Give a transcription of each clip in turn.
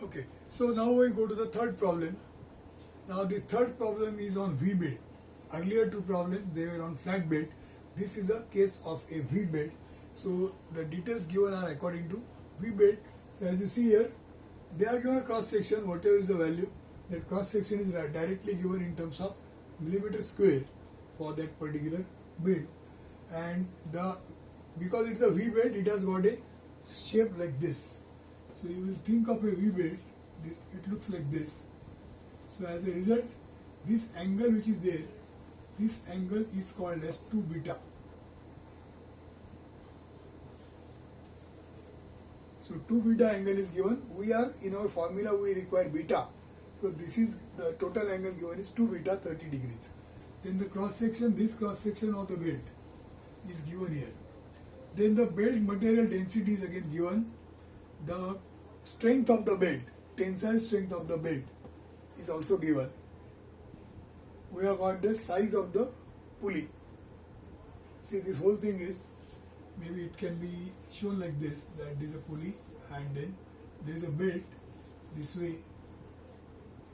Okay, so now we go to the third problem. Now the third problem is on V belt. Earlier two problems they were on flat belt. This is a case of a V belt. So the details given are according to V belt. So as you see here, they are given a cross section, whatever is the value. That cross section is directly given in terms of millimeter square for that particular belt. And because it's a V belt, it has got a shape like this. So you will think of a V belt, it looks like this. So as a result, this angle which is there, this angle is called as 2 beta. So 2 beta angle is given. We are in our formula we require beta. So this is the total angle given is 2 beta 30 degrees. Then the cross section, this cross section of the belt is given here. Then the belt material density is again given. The strength of the belt, tensile strength of the belt is also given. We have got the size of the pulley. See, this whole thing is, maybe it can be shown like this, that there is a pulley and then there is a belt this way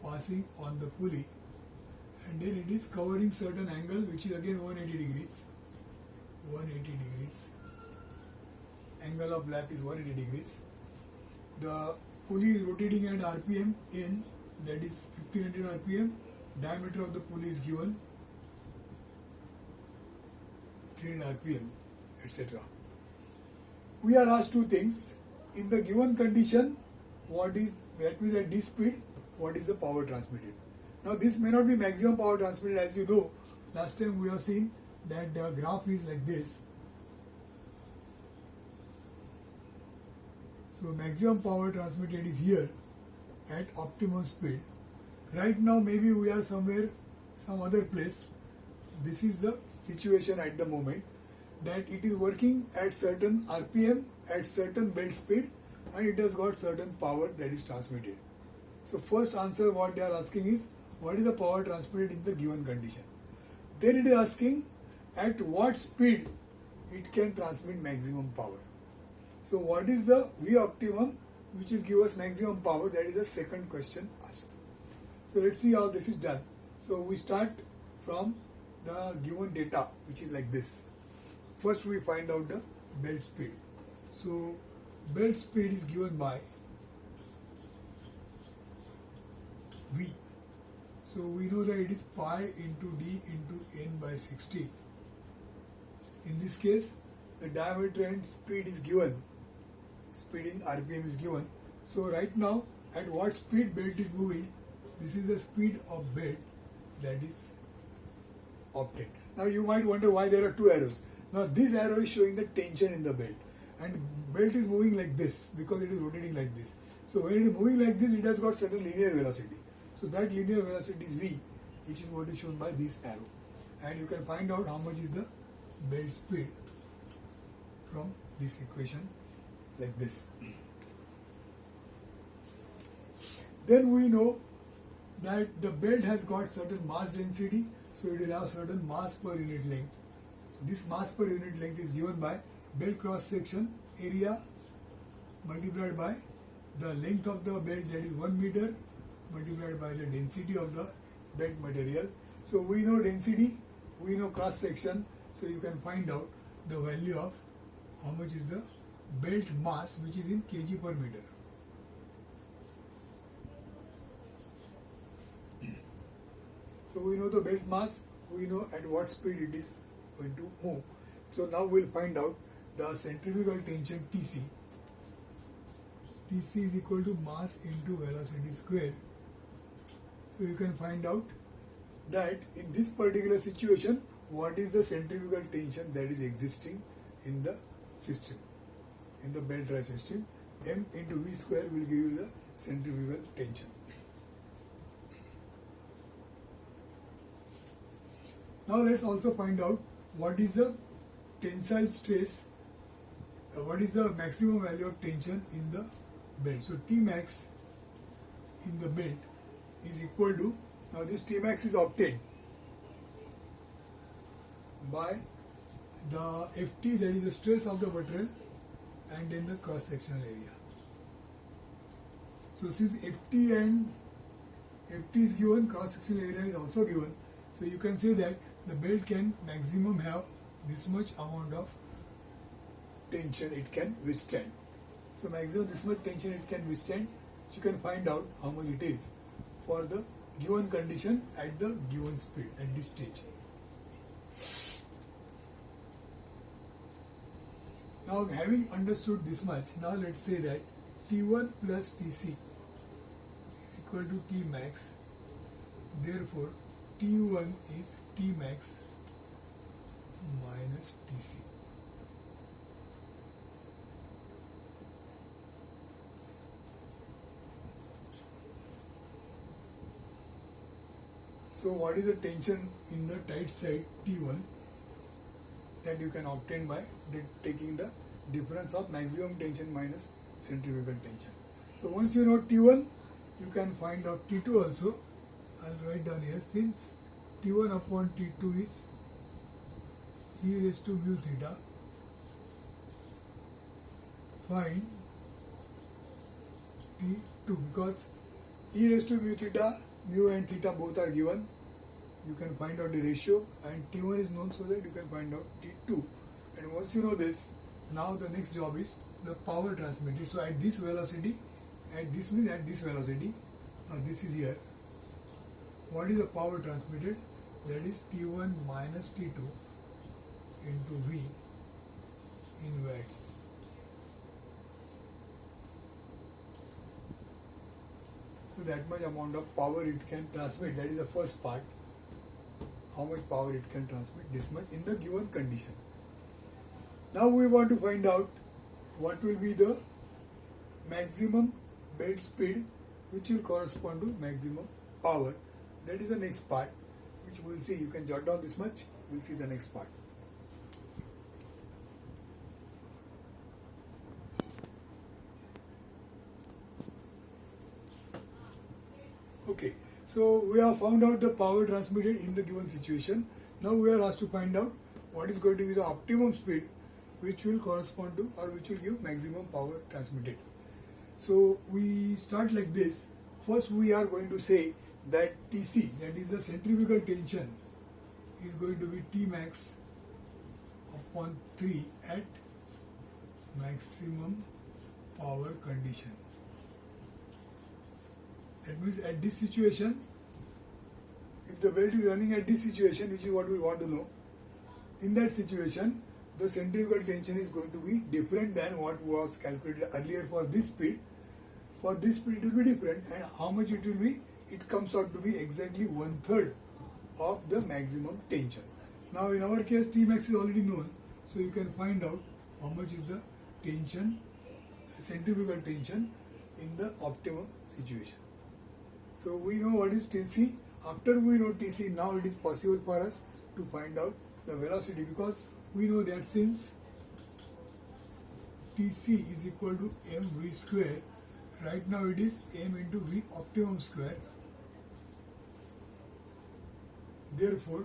passing on the pulley, and then it is covering certain angle which is again 180 degrees. 180 degrees. Angle of lap is 180 degrees. The pulley is rotating at RPM n, that is 1500 RPM. Diameter of the pulley is given 300 RPM, etc. We are asked two things. In the given condition, what is, that means at this speed, what is the power transmitted? Now this may not be maximum power transmitted, as you know. Last time we have seen that the graph is like this. So maximum power transmitted is here at optimum speed. Right now maybe we are somewhere, some other place. This is the situation at the moment, that it is working at certain RPM, at certain belt speed, and it has got certain power that is transmitted. So first answer what they are asking is, what is the power transmitted in the given condition? Then it is asking at what speed it can transmit maximum power. So what is the V optimum which will give us maximum power? That is the second question asked. So let's see how this is done. So we start from the given data, which is like this. First we find out the belt speed. So belt speed is given by V. So we know that it is pi into d into n by 60. In this case, the diameter and speed is given. Speed in RPM is given. So right now, at what speed belt is moving, this is the speed of belt that is obtained. Now you might wonder why there are two arrows. Now this arrow is showing the tension in the belt, and belt is moving like this because it is rotating like this. So when it is moving like this, it has got certain linear velocity. So that linear velocity is V, which is what is shown by this arrow. And you can find out how much is the belt speed from this equation like this. Then we know that the belt has got certain mass density, so it will have certain mass per unit length. This mass per unit length is given by belt cross section area multiplied by the length of the belt, that is 1 meter, multiplied by the density of the belt material. So we know density, we know cross section, so you can find out the value of how much is the belt mass, which is in kg per meter. So we know the belt mass, we know at what speed it is going to move. So now we'll find out the centrifugal tension Tc. Tc is equal to mass into velocity square. So you can find out that in this particular situation, what is the centrifugal tension that is existing in the system, in the belt drive system. M into V square will give you the centrifugal tension. Now let's also find out what is the tensile stress, what is the maximum value of tension in the belt. So Tmax in the belt is equal to, now this Tmax is obtained by the Ft, that is the stress of the material, and then the cross sectional area. So since ft is given, cross sectional area is also given. So you can say that the belt can maximum have this much amount of tension it can withstand. So maximum this much tension it can withstand. You can find out how much it is for the given condition at the given speed at this stage. Now having understood this much, now let's say that T1 plus Tc is equal to Tmax. Therefore, T1 is Tmax minus Tc. So what is the tension in the tight side T1 that you can obtain by taking the difference of maximum tension minus centrifugal tension. So once you know T1, you can find out T2 also. I'll write down here, since T1 upon T2 is e raised to mu theta, find T2, because e raised to mu theta, mu and theta both are given. You can find out the ratio, and T1 is known, so that you can find out T2. And once you know this, now the next job is the power transmitted. So at this velocity, at this velocity, now this is here. What is the power transmitted? That is T1 minus T2 into V in watts. So that much amount of power it can transmit. That is the first part. How much power it can transmit, this much in the given condition. Now we want to find out what will be the maximum belt speed which will correspond to maximum power. That is the next part which we will see. You can jot down this much, we will see the next part. Okay, so we have found out the power transmitted in the given situation. Now we are asked to find out what is going to be the optimum speed which will correspond to, or which will give maximum power transmitted. So we start like this. First we are going to say that Tc, that is the centrifugal tension, is going to be Tmax upon 3 at maximum power condition. That means at this situation, if the belt is running at this situation, which is what we want to know, in that situation, the centrifugal tension is going to be different than what was calculated earlier for this speed. For this speed it will be different, and how much it will be? It comes out to be exactly 1/3 of the maximum tension. Now in our case, Tmax is already known, so you can find out how much is the tension, centrifugal tension in the optimum situation. So we know what is Tc. After we know Tc, now it is possible for us to find out the velocity, because we know that since Tc is equal to mv square, right now it is m into v optimum square. Therefore,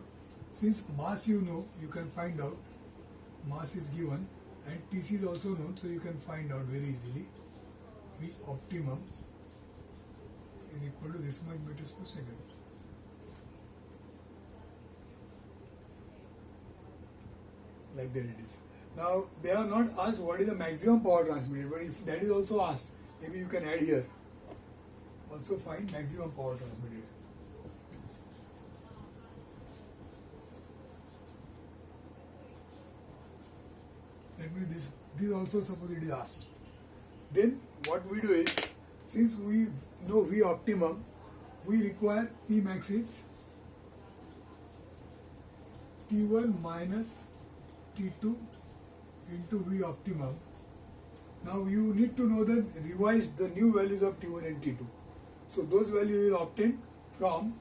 since mass you know, you can find out, mass is given, and Tc is also known, so you can find out very easily. V optimum is equal to this much meters per second. Like that it is. Now they are not asked what is the maximum power transmitted, but if that is also asked, maybe you can add here. Also find maximum power transmitted. Let me this also suppose it is asked. Then what we do is, since we know V optimum, we require P max is T1 minus T2 into V optimum. Now you need to know the revised, the new values of T1 and T2. So those values you will obtain from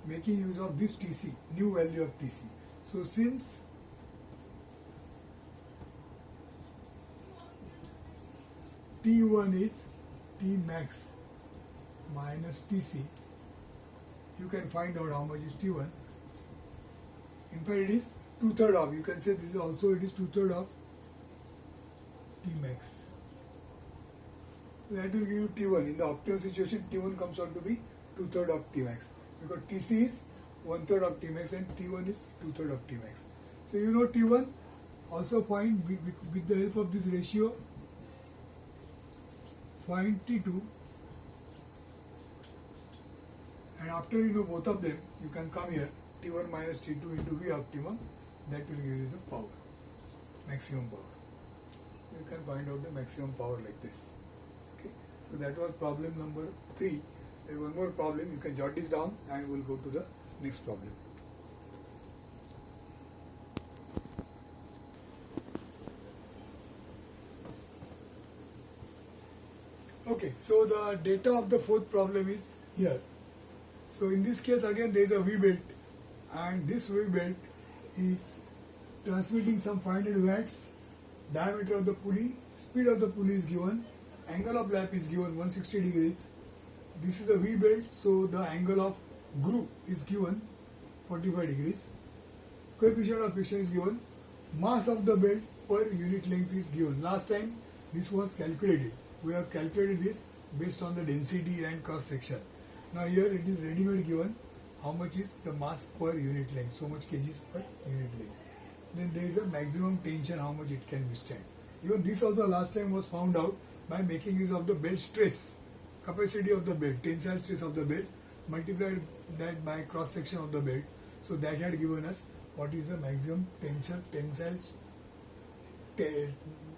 making use of this Tc, new value of Tc. So since T1 is T max minus Tc, you can find out how much is T1. In fact, it is 2/3 of, you can say this is also, it is 2/3 of T max. So that will give you T1. In the optimum situation, T1 comes out to be 2/3 of Tmax, because Tc is 1/3 of Tmax and T1 is 2/3 of Tmax. So you know T1. Also find with the help of this ratio, find T2, and after you know both of them, you can come here T1 minus T2 into V optimum. That will give you the power, maximum power. So you can find out the maximum power like this. Okay. So that was problem number 3. There is one more problem. You can jot this down and we'll go to the next problem. Okay, so the data of the fourth problem is here. So in this case again there is a V belt, and this V belt is transmitting some 500 watts, diameter of the pulley, speed of the pulley is given, angle of lap is given 160 degrees. This is a V belt, so the angle of groove is given 45 degrees. Coefficient of friction is given. Mass of the belt per unit length is given. Last time this was calculated. We have calculated this based on the density and cross section. Now here it is ready-made given how much is the mass per unit length, so much kgs per unit length. Then there is a maximum tension, how much it can withstand. Even this also last time was found out by making use of the belt stress, capacity of the belt, tensile stress of the belt, multiplied that by cross section of the belt. So that had given us what is the maximum tension,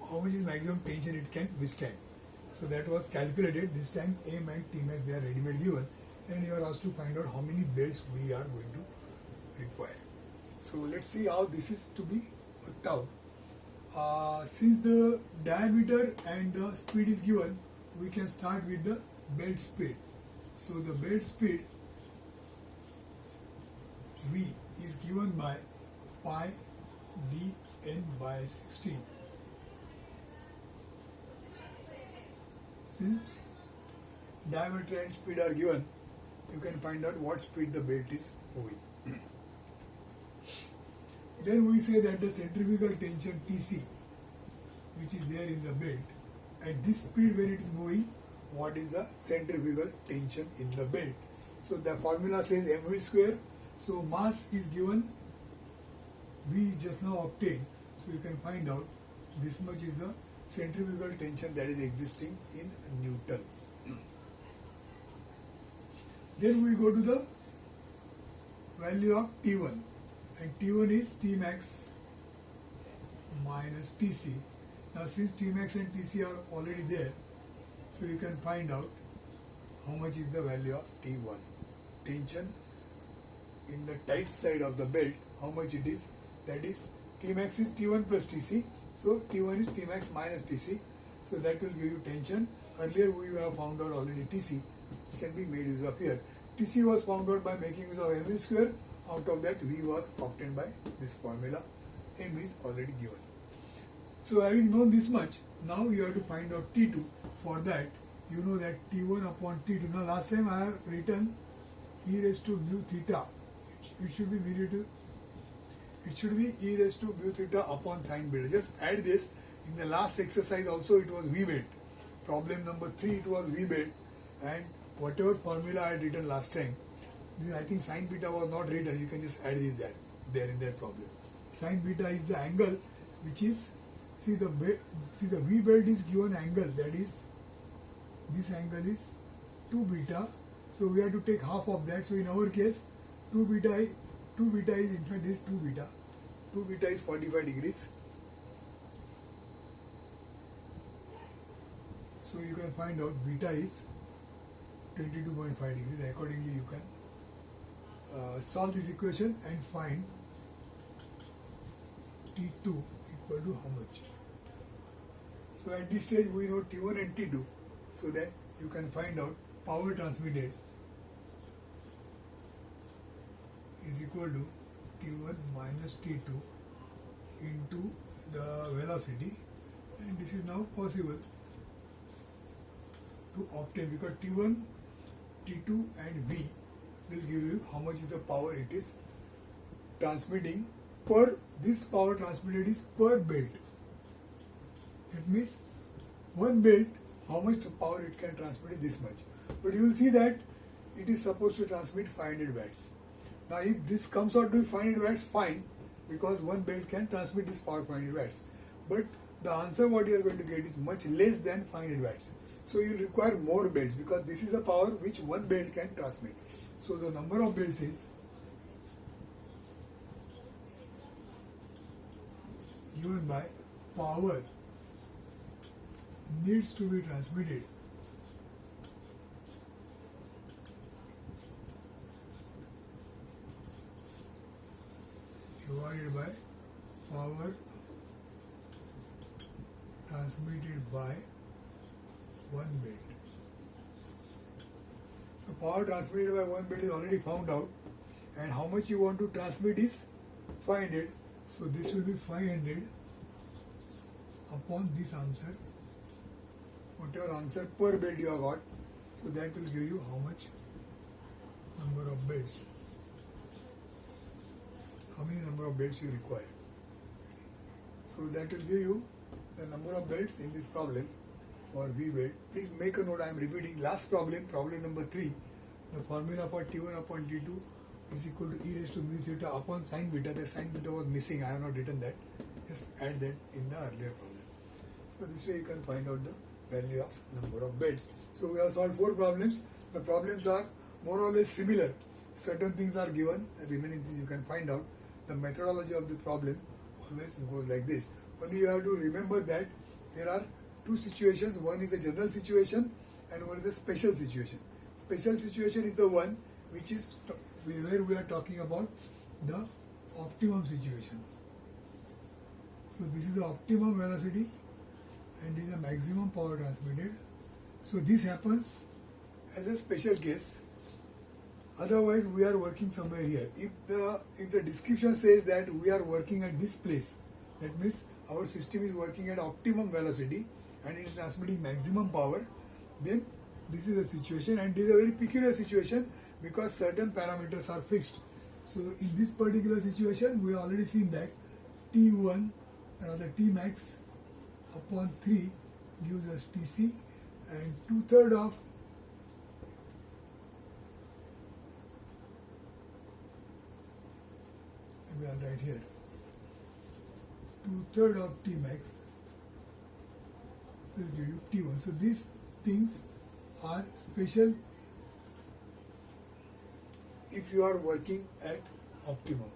how much is maximum tension it can withstand. So that was calculated. This time M and Tmax they are ready-made given, and you are asked to find out how many belts we are going to require. So let's see how this is to be worked out. Since the diameter and the speed is given, we can start with the belt speed. So the belt speed V is given by pi dn by 16. Since diameter and speed are given, you can find out what speed the belt is moving. Then we say that the centrifugal tension Tc, which is there in the belt, at this speed when it is moving, what is the centrifugal tension in the belt? So the formula says mv square. So mass is given, V is just now obtained. So you can find out this much is the centrifugal tension that is existing in newtons. Then we go to the value of T1, and T1 is Tmax minus Tc. Now since Tmax and Tc are already there, so you can find out how much is the value of T1. Tension in the tight side of the belt, how much it is, that is Tmax is T1 plus Tc. So T1 is Tmax minus Tc, so that will give you tension. Earlier we have found out already Tc, which can be made use of here. Tc was found out by making use of mv square. Out of that V was obtained by this formula. M is already given. So having known this much, now you have to find out T2. For that, you know that T1 upon T2. Now last time I have written e raised to mu theta. It should be e raised to mu theta upon sine beta. Just add this. In the last exercise also it was V belt. Problem number 3 it was V belt, and whatever formula I had written last time, I think sine beta was not written. You can just add this there in that problem. Sine beta is the angle which is, see the V belt is given angle, that is this angle is 2 beta. So we have to take half of that. So in our case 2 beta is in fact this is 2 beta. 2 beta is 45 degrees. So you can find out beta is 22.5 degrees. Accordingly you can solve this equation and find T2 equal to how much. So at this stage we know T1 and T2, so that you can find out power transmitted is equal to T1 minus T2 into the velocity, and this is now possible to obtain because T1, T2 and V will give you how much is the power it is transmitting per, this power transmitted is per belt. That means one belt how much power it can transmit is this much. But you will see that it is supposed to transmit 500 watts. Now if this comes out to 500 watts, fine, because one belt can transmit this power 500 watts. But the answer what you are going to get is much less than 500 watts. So you require more belts because this is a power which one belt can transmit. So the number of belts is given by power needs to be transmitted divided by power transmitted by one belt. So power transmitted by one belt is already found out, and how much you want to transmit is 500. So this will be 500 upon this answer, whatever answer per belt you have got. So that will give you how much number of belts, how many number of belts you require. So that will give you the number of belts in this problem for V belt. Please make a note, I am repeating last problem, problem number 3. The formula for T1 upon T2 is equal to e raised to mu theta upon sin beta. The sin beta was missing, I have not written that. Just add that in the earlier problem. So this way you can find out the value of number of belts. So we have solved 4 problems. The problems are more or less similar. Certain things are given, the remaining things you can find out. The methodology of the problem always goes like this. Only you have to remember that there are 2 situations. One is the general situation and one is the special situation. Special situation is the one which is where we are talking about the optimum situation. So this is the optimum velocity and this is the maximum power transmitted. So this happens as a special case. Otherwise we are working somewhere here. If the description says that we are working at this place, that means our system is working at optimum velocity and it is transmitting maximum power, then this is a situation, and this is a very peculiar situation because certain parameters are fixed. So in this particular situation we have already seen that T1 another T max upon 3 gives us Tc, and 2/3 of we are right here, 2/3 of T max will give you T1. So these things are special if you are working at optimum,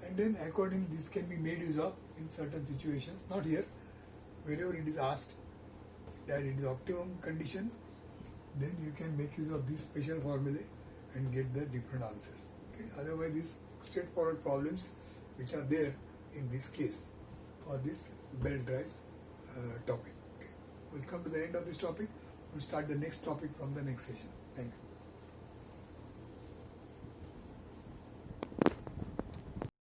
and then accordingly this can be made use of in certain situations, not here. Wherever it is asked that it is optimum condition, then you can make use of this special formula and get the different answers. Okay? Otherwise these straightforward problems which are there in this case for this belt drives topic. Okay? We'll come to the end of this topic. We'll start the next topic from the next session. Thank you.